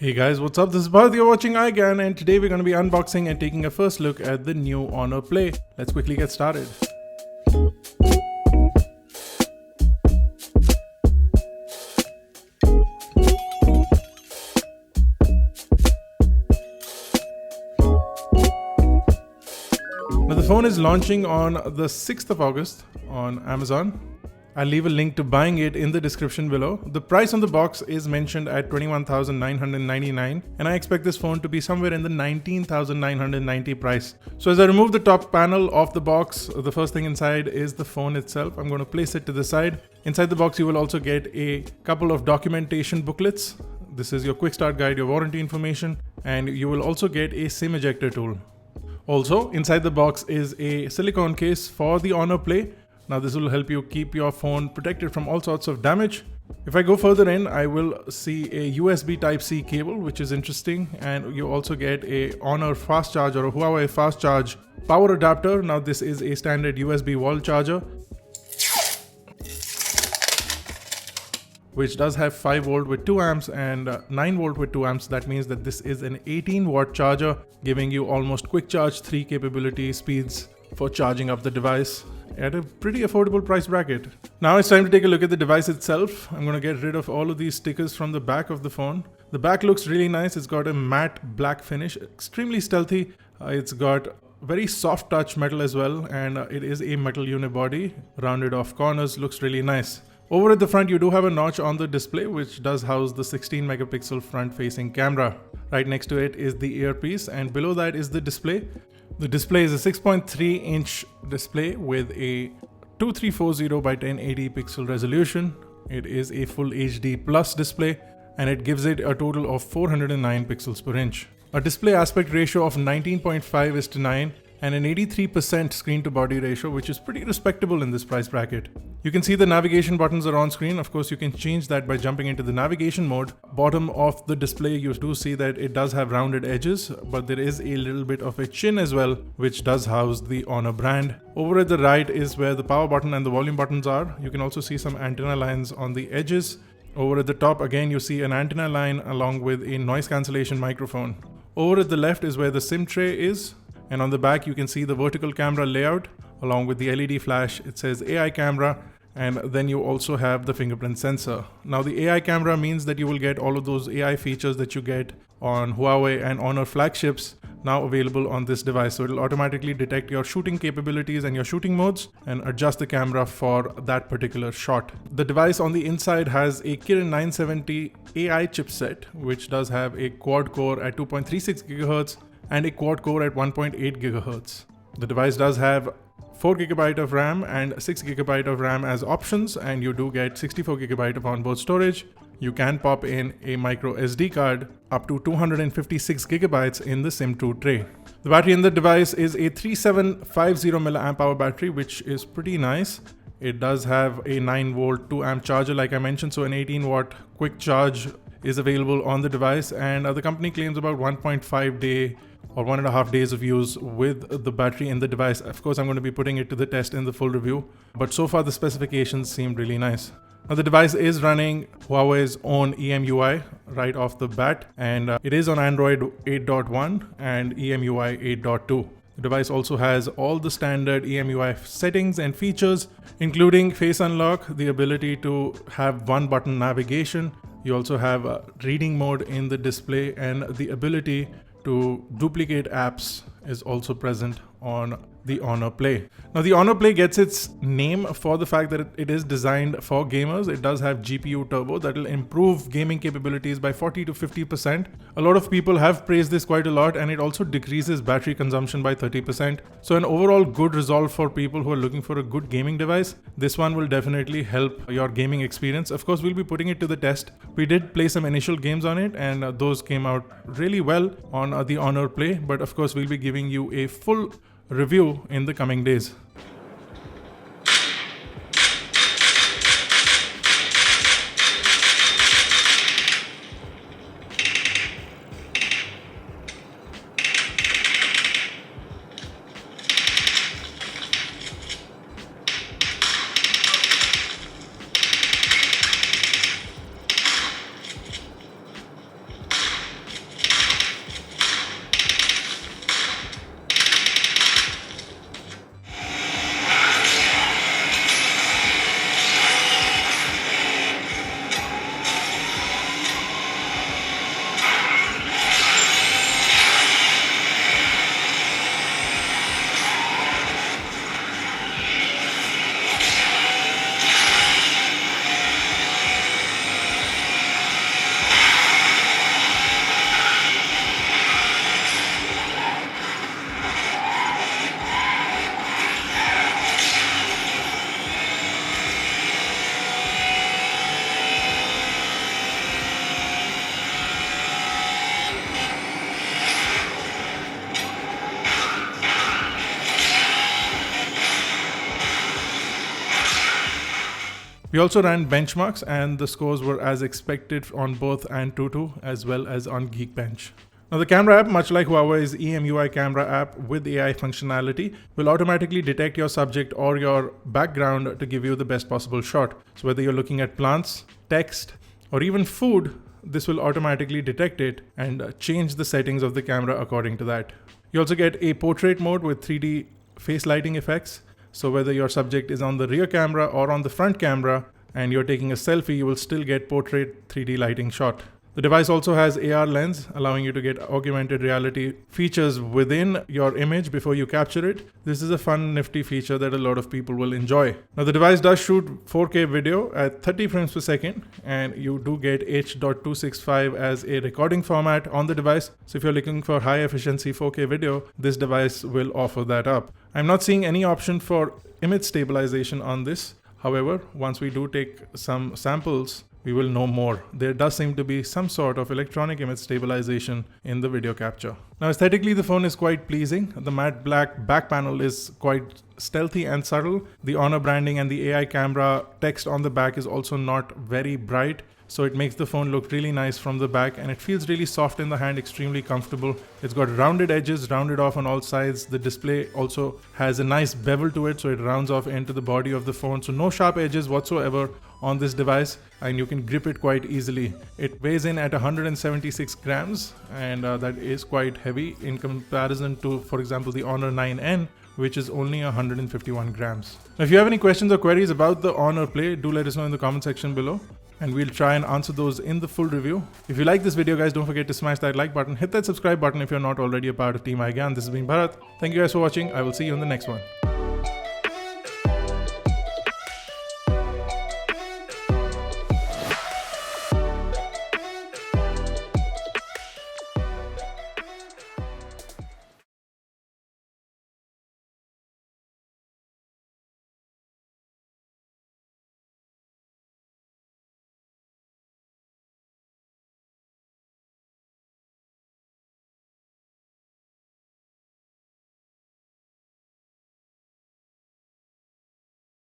Hey guys, what's up? This is Bharat, you're watching iGyaan, and today we're going to be unboxing and taking a first look at the new Honor Play. Let's quickly get started. Now the phone is launching on the 6th of August on Amazon. I'll leave a link to buying it in the description below. The price on the box is mentioned at $21,999 and I expect this phone to be somewhere in the $19,990 price. So as I remove the top panel of the box, the first thing inside is the phone itself. I'm going to place it to the side. Inside the box you will also get a couple of documentation booklets. This is your quick start guide, your warranty information, and you will also get a SIM ejector tool. Also inside the box is a silicone case for the Honor Play. Now this will help you keep your phone protected from all sorts of damage. If I go further in, I will see a USB Type-C cable, which is interesting, and you also get a Honor fast charge or a Huawei fast charge power adapter. Now this is a standard USB wall charger, which does have 5 volt with 2 amps and 9 volt with 2 amps. That means that this is an 18 watt charger, giving you almost quick charge 3 capability speeds for charging up the device at a pretty affordable price bracket. Now it's time to take a look at the device itself. I'm going to get rid of all of these stickers from the back of the phone. The back looks really nice. It's got a matte black finish, extremely stealthy. It's got very soft touch metal as well, and it is a metal unibody. Rounded off corners, looks really nice. Over at the front you do have a notch on the display, which does house the 16 megapixel front facing camera. Right next to it is the earpiece, and below that is the display. The display is a 6.3 inch display with a 2340 by 1080 pixel resolution. It is a full HD plus display and it gives it a total of 409 pixels per inch. A display aspect ratio of 19.5:9 and an 83% screen to body ratio, which is pretty respectable in this price bracket. You can see the navigation buttons are on screen. Of course, you can change that by jumping into the navigation mode. Bottom of the display, you do see that it does have rounded edges, but there is a little bit of a chin as well, which does house the Honor brand. Over at the right is where the power button and the volume buttons are. You can also see some antenna lines on the edges. Over at the top, again, you see an antenna line along with a noise cancellation microphone. Over at the left is where the SIM tray is. And on the back you can see the vertical camera layout along with the LED flash. It says AI camera, and then you also have the fingerprint sensor. Now the AI camera means that you will get all of those AI features that you get on Huawei and Honor flagships now available on this device. So it'll automatically detect your shooting capabilities and your shooting modes and adjust the camera for that particular shot. The device on the inside has a Kirin 970 AI chipset, which does have a quad core at 2.36 GHz and a quad core at 1.8 GHz. The device does have 4 GB of RAM and 6 GB of RAM as options, and you do get 64 GB of onboard storage. You can pop in a micro SD card up to 256 GB in the SIM2 tray. The battery in the device is a 3750 mAh battery, which is pretty nice. It does have a 9 volt 2 amp charger like I mentioned, so an 18 watt quick charge is available on the device, and the company claims about 1.5 day or 1.5 days of use with the battery in the device. Of course, I'm going to be putting it to the test in the full review, but so far the specifications seem really nice. Now the device is running Huawei's own EMUI right off the bat, and it is on Android 8.1 and EMUI 8.2. The device also has all the standard EMUI settings and features, including face unlock, the ability to have one button navigation. You also have reading mode in the display, and the ability to duplicate apps is also present on the Honor Play. Now the Honor Play gets its name for the fact that it is designed for gamers. It does have GPU turbo that will improve gaming capabilities by 40 to 50%. A lot of people have praised this quite a lot, and it also decreases battery consumption by 30%. So an overall good result for people who are looking for a good gaming device. This one will definitely help your gaming experience. Of course, we'll be putting it to the test. We did play some initial games on it, and those came out really well on the Honor Play, but of course we'll be giving you a full review in the coming days. We also ran benchmarks and the scores were as expected on both Antutu as well as on Geekbench. Now the camera app, much like Huawei's EMUI camera app with AI functionality, will automatically detect your subject or your background to give you the best possible shot. So whether you're looking at plants, text, or even food, this will automatically detect it and change the settings of the camera according to that. You also get a portrait mode with 3D face lighting effects. So whether your subject is on the rear camera or on the front camera and you're taking a selfie, you will still get portrait 3D lighting shot. The device also has AR lens, allowing you to get augmented reality features within your image before you capture it. This is a fun, nifty feature that a lot of people will enjoy. Now the device does shoot 4K video at 30 frames per second, and you do get H.265 as a recording format on the device. So if you're looking for high efficiency 4K video, this device will offer that up. I'm not seeing any option for image stabilization on this. However, once we do take some samples, we will know more. There does seem to be some sort of electronic image stabilization in the video capture. Now aesthetically, the phone is quite pleasing. The matte black back panel is quite stealthy and subtle. The Honor branding and the AI camera text on the back is also not very bright. So it makes the phone look really nice from the back, and it feels really soft in the hand, extremely comfortable. It's got rounded edges, rounded off on all sides. The display also has a nice bevel to it, so it rounds off into the body of the phone. So no sharp edges whatsoever on this device, and you can grip it quite easily. It weighs in at 176 grams, and that is quite heavy in comparison to, for example, the Honor 9N, which is only 151 grams. Now, if you have any questions or queries about the Honor Play, do let us know in the comment section below, and we'll try and answer those in the full review. If you like this video, guys, don't forget to smash that like button, hit that subscribe button if you're not already a part of Team iGyaan. This has been Bharat. Thank you guys for watching. I will see you in the next one.